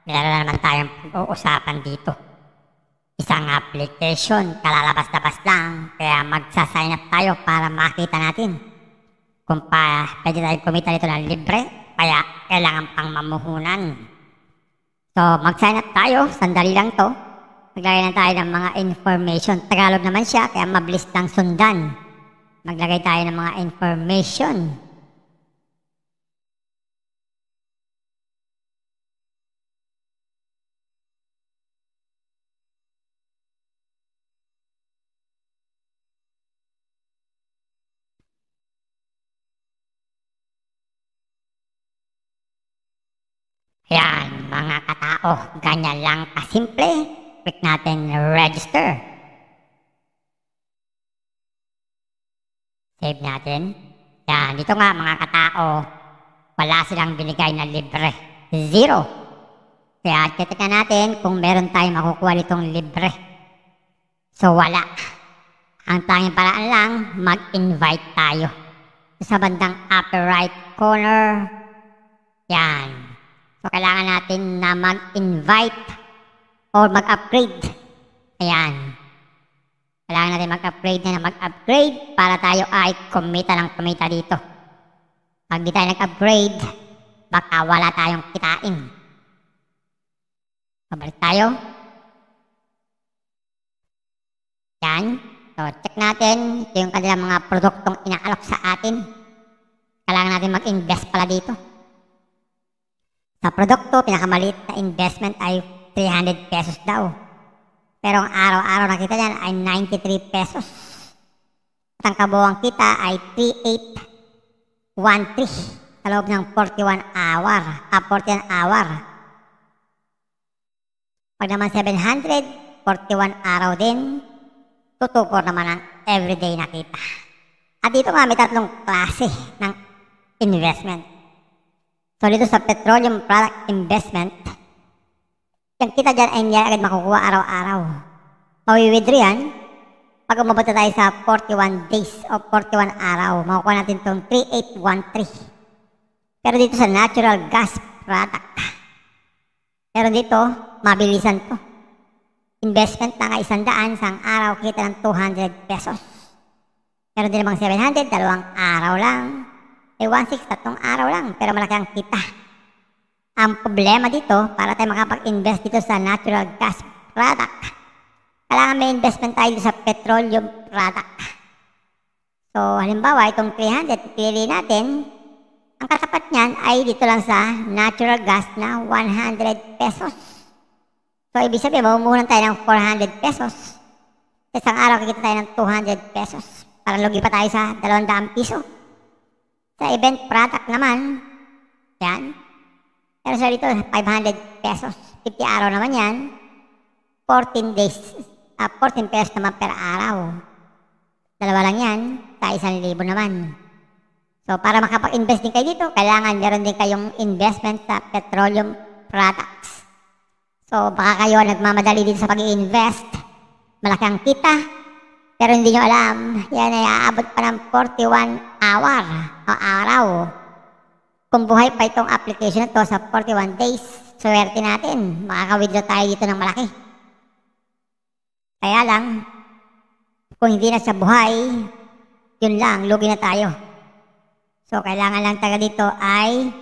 Meron na naman tayong pag-uusapan dito. Isang application, kalalabas-labas lang, kaya magsasign up tayo para makita natin kung pwede tayo kumita dito ng libre, kaya kailangan pang mamuhunan. So, mag-sign up tayo, sandali lang to. Maglagay na tayo ng mga information. Tagalog naman siya, kaya mabilis lang sundan. Maglagay tayo ng mga information. Yan, mga katao, ganyan lang kasimple. Click natin register. Save natin. Yan, dito nga mga katao, wala silang binigay na libre. Zero. Kaya titignan natin kung meron tayong makukuha nitong libre. So wala. Ang tanging paraan lang, mag-invite tayo. Sa bandang upper right corner. Yan. So, kailangan natin na mag-invite or mag-upgrade. Ayan. Kailangan natin mag-upgrade para tayo ay kumita ng kumita dito. Pag di tayo nag-upgrade, baka wala tayong kitain. Pabalik tayo. Yan. So, check natin. Ito yung kanilang mga produktong inaalok sa atin. Kailangan natin mag-invest pala dito. Sa produkto, pinakamaliit na investment ay 300 pesos daw. Pero ang araw-araw nakita niyan ay 93 pesos. At ang kabuuang kita ay 3813 sa loob ng 41 hour. Pag naman 700, 41 araw din. Tutukor naman ang everyday nakita. At dito nga may tatlong klase ng investment. So dito sa petroleum product investment, yung kita dyan ay hindi agad makukuha araw-araw. Mawi-withdraw yan. Pag umabot na tayo sa 41 days o 41 araw, makukuha natin itong 3813. Pero dito sa natural gas product, pero dito, mabilisan to. Investment na nga 100, isang araw kita ng 200 pesos. Meron din namang 700, 2 araw lang. 1.6, 3 araw lang, pero malaki ang kita. Ang problema dito, para tayo makapag-invest dito sa natural gas product, kailangan may investment tayo sa petroleum product. So, halimbawa, itong 300, pipili natin, ang katapat niyan ay dito lang sa natural gas na 100 pesos. So, ibig sabihin, mamumuhunan tayo ng 400 pesos. Isang araw, kikita tayo ng 200 pesos. Para lugi pa tayo sa 200 piso. Sa event product naman, yan. Pero sa dito, 500 pesos. 50 araw naman yan. 14 days. 14 pesos naman per araw. Dalawa lang yan. Sa 1,000 naman. So, para makapag-invest din kayo dito, kailangan meron din kayong investment sa petroleum products. So, baka kayo nagmamadali dito sa pag-i-invest. Malaki ang kita. Pero hindi nyo alam, yan ay aabot pa ng 41 hour o araw. Kung buhay pa itong application na to sa 41 days, swerte natin, makaka-withdraw tayo dito ng malaki. Kaya lang, kung hindi na siya buhay, yun lang, lugi na tayo. So, kailangan lang taga dito ay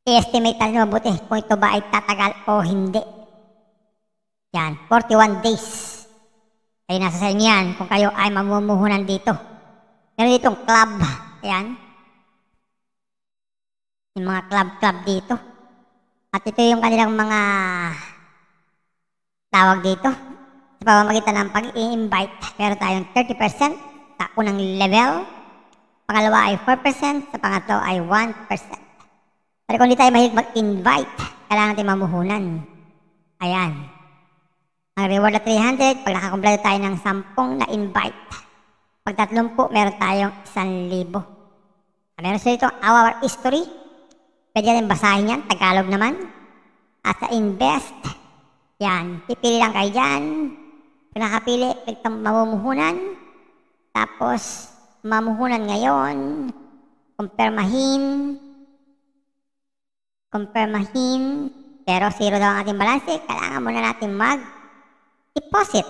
i-estimate natin mabuti kung ito ba ay tatagal o hindi. Yan, 41 days. Ay nasa sa inyo yan kung kayo ay mamumuhunan dito. Meron ditong club. Ayan. Yung mga club dito. At ito yung kanilang mga tawag dito. Sa pamamagitan ng pag-i-invite, meron tayong 30% sa unang level. Pangalawa ay 4%. Sa pangatlo ay 1%. Pero kung hindi tayo mahilig mag-invite, kailangan natin mamuhunan. Ayan. Ang reward na 300, pag nakakumpleto tayo ng 10 na invite. Pag 30, meron tayong 1,000. Meron sa dito our history. Pwede natin basahin yan, Tagalog naman. At sa invest, yan, pipili lang kayo dyan. Pag nakapili, click ng mamumuhunan. Tapos, mamuhunan ngayon. Kumpirmahin. pero zero daw ang ating balance, kailangan muna natin mag-deposit.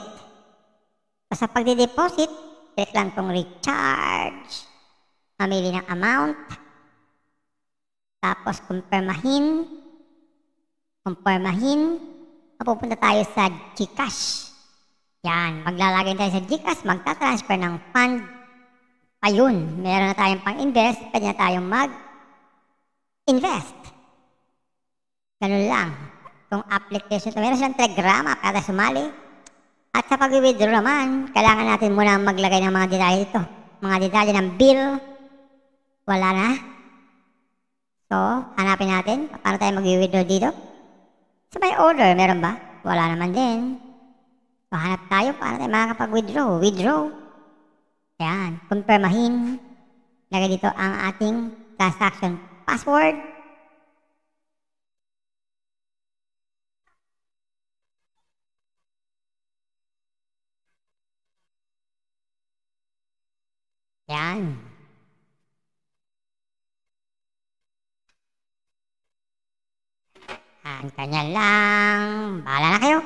So sa pagde-deposit, click lang tong recharge. Mamili ng amount. Tapos kumpirmahin. Mapupunta tayo sa GCash. Yan, maglalagay tayo sa GCash, magta-transfer ng fund. Ayun, meron na tayong pang-invest, pwede na tayong mag-invest. Ganun lang. Itong application, meron siyang telegrama para sumali. At sa pag-withdraw naman, kailangan natin muna maglagay ng mga detalye dito. Mga detalye ng bill. Wala na. So, hanapin natin. Paano tayo mag-withdraw dito? Sa may order, meron ba? Wala naman din. So, hanap tayo para tayo makakapag-withdraw. Withdraw. Ayan. Kumpirmahin. Lagay dito ang ating transaction password. Yan. Kanya lang. Bahala na kayo.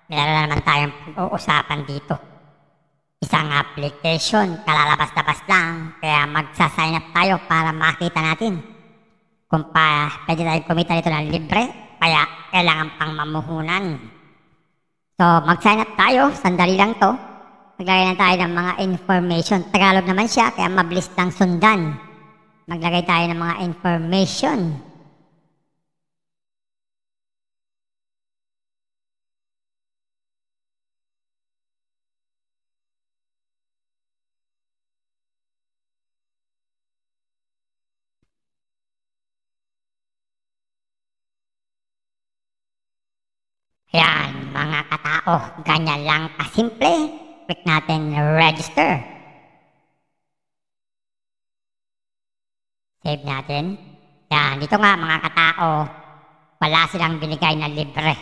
Meron na naman tayong pag-uusapan dito. Isang application, kalalabas-labas lang, kaya magsasign up tayo para makita natin kung pwede tayo kumita dito ng libre, kaya kailangan pang mamuhunan. So, mag-sign up tayo, sandali lang to. Maglagay na tayo ng mga information. Tagalog naman siya, kaya mabilis lang sundan. Maglagay tayo ng mga information. Yan, mga katao, ganyan lang kasimple. Click natin register. Save natin. Yan, dito nga mga katao, wala silang binigay na libre.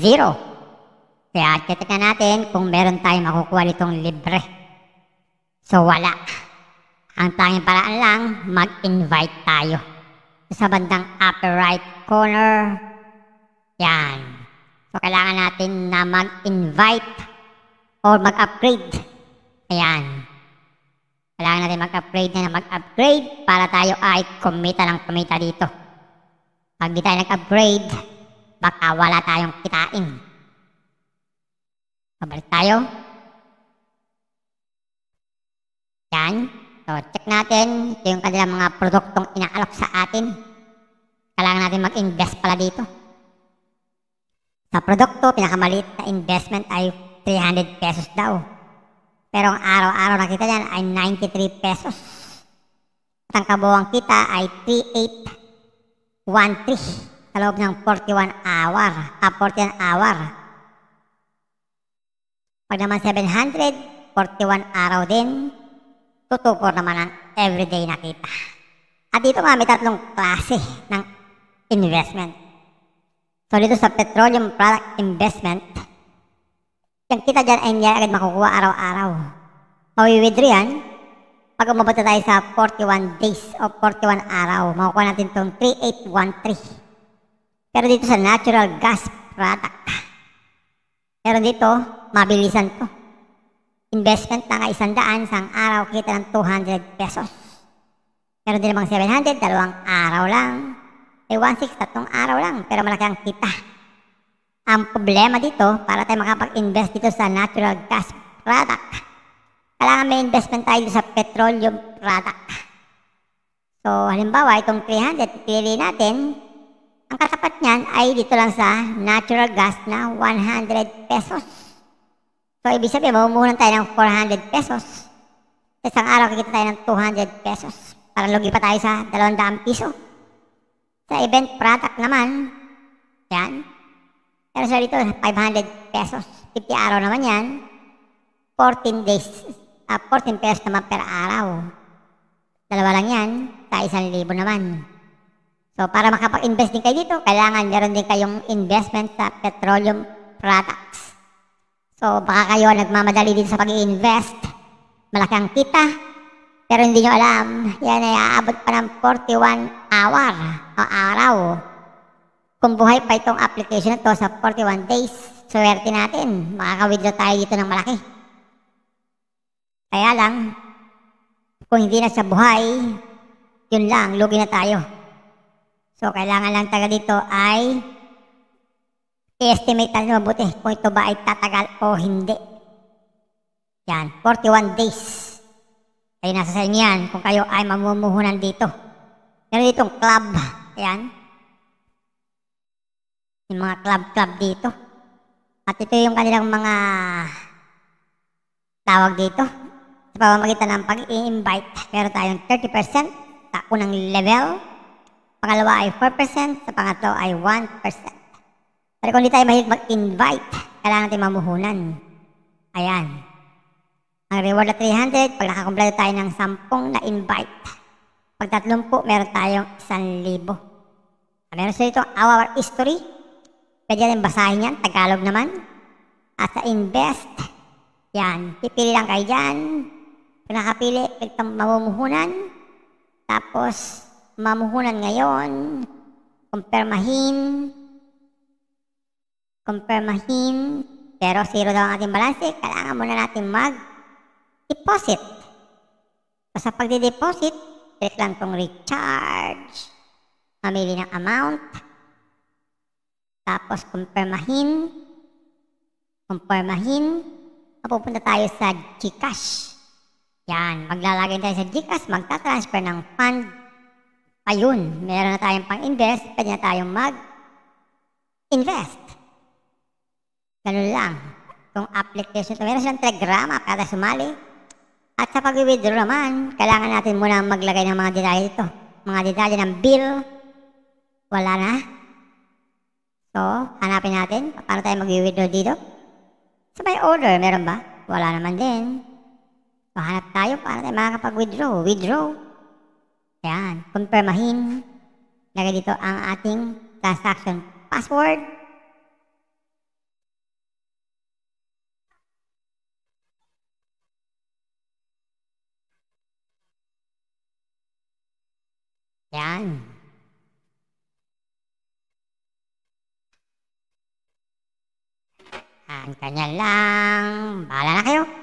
Zero. Kaya titignan natin kung meron tayong makukuha nitong libre. So wala. Ang tanging paraan lang, mag-invite tayo. Sa bandang upper right corner. Yan. So, kailangan natin na mag-invite or mag-upgrade. Ayan. Kailangan natin mag-upgrade para tayo ay kumita ng kumita dito. Pag di tayo nag-upgrade, baka wala tayong kitain. Pabalik tayo. Yan. So, check natin. Ito yung kanilang mga produktong inaalok sa atin. Kailangan natin mag-invest pala dito. Sa produkto, pinakamaliit na investment ay 300 pesos daw. Pero ang araw-araw nakita niyan ay 93 pesos. At ang kabuuang kita ay 3813 sa loob ng 41 hour. Pag naman 700, 41 araw din. 224 naman ang everyday nakita. At dito nga may tatlong klase ng investment. So dito sa petroleum product investment, yung kita dyan ay hindi agad makukuha araw-araw. Mawi-withdraw yan. Pag umabot na tayo sa 41 days o 41 araw, makukuha natin itong 3813. Pero dito sa natural gas product, meron dito, mabilisan to. Investment na nga 100, isang araw kita ng 200 pesos. Meron din namang 700, 2 araw lang. 1.6, 3 araw lang, pero malaki ang kita. Ang problema dito, para tayo makapag-invest dito sa natural gas product, kailangan may investment tayo sa petroleum product. So, halimbawa, itong 300, pipili natin, ang katapat niyan ay dito lang sa natural gas na 100 pesos. So, ibig sabihin, mamumuhunan tayo ng 400 pesos. Isang araw, kikita tayo ng 200 pesos. Para lugi pa tayo sa 200 piso. Sa event product naman, yan. Pero sa dito, 500 pesos. 50 araw naman yan. 14 days. 14 pesos naman per araw. Dalawa lang yan. Sa 1,000 naman. So, para makapag-invest din kayo dito, kailangan meron din kayong investment sa petroleum products. So baka kayo nagmamadali din sa pag-i-invest. Malaki ang kita, pero hindi nyo alam, yan ay aabot pa ng 41 hour o araw. Kung buhay pa itong application na to sa 41 days, swerte natin, makaka-withdraw tayo dito ng malaki. Kaya lang, kung hindi na siya buhay, yun lang, lugi na tayo. So kailangan lang taga dito ay i-estimate natin mabuti kung ito ba ay tatagal o hindi. Yan, 41 days. Ay nasa sa inyo yan kung kayo ay mamumuhunan dito. Meron ditong club. Ayan. Yung mga club dito. At ito yung kanilang mga tawag dito. Sa pamamagitan ng pag-i-invite, meron tayong 30% sa unang level. Pangalawa ay 4%, sa pangatlo ay 1%. Pero kung hindi tayo mahilig mag-invite, kailangan natin mamuhunan. Ayan. Ang reward na 300, pag nakakumpleto tayo ng 10 na invite. Pag 30, meron tayong 1,000. Meron sa itong our history. Pwede natin basahin yan, Tagalog naman. At sa invest, yan, pipili lang kayo dyan. Kung nakapili, click ang mamumuhunan. Tapos, mamuhunan ngayon. Kumpirmahin. Pero 0 daw ang ating balance. Kailangan muna natin mag-deposit. So, sa pagdi-deposit, click lang itong recharge. Mamili ng amount. Tapos, kumpirmahin. Mapupunta tayo sa GCash. Yan, maglalagay tayo sa GCash, magta-transfer ng fund. Ayun, meron na tayong pang-invest, pwede na tayong mag-invest. Ganun lang. Itong application ito, meron silang telegrama para sumali. At sa pag-withdraw naman, kailangan natin muna maglagay ng mga detalye dito. Mga detalye ng bill. Wala na. So, hanapin natin. Paano tayo mag-withdraw dito? Sa may order, meron ba? Wala naman din. So, hanap tayo para tayo makakapag-withdraw. Withdraw. Ayan. Kumpirmahin. Lagay dito ang ating transaction password. Yan. Kanya lang. Bahala na kayo.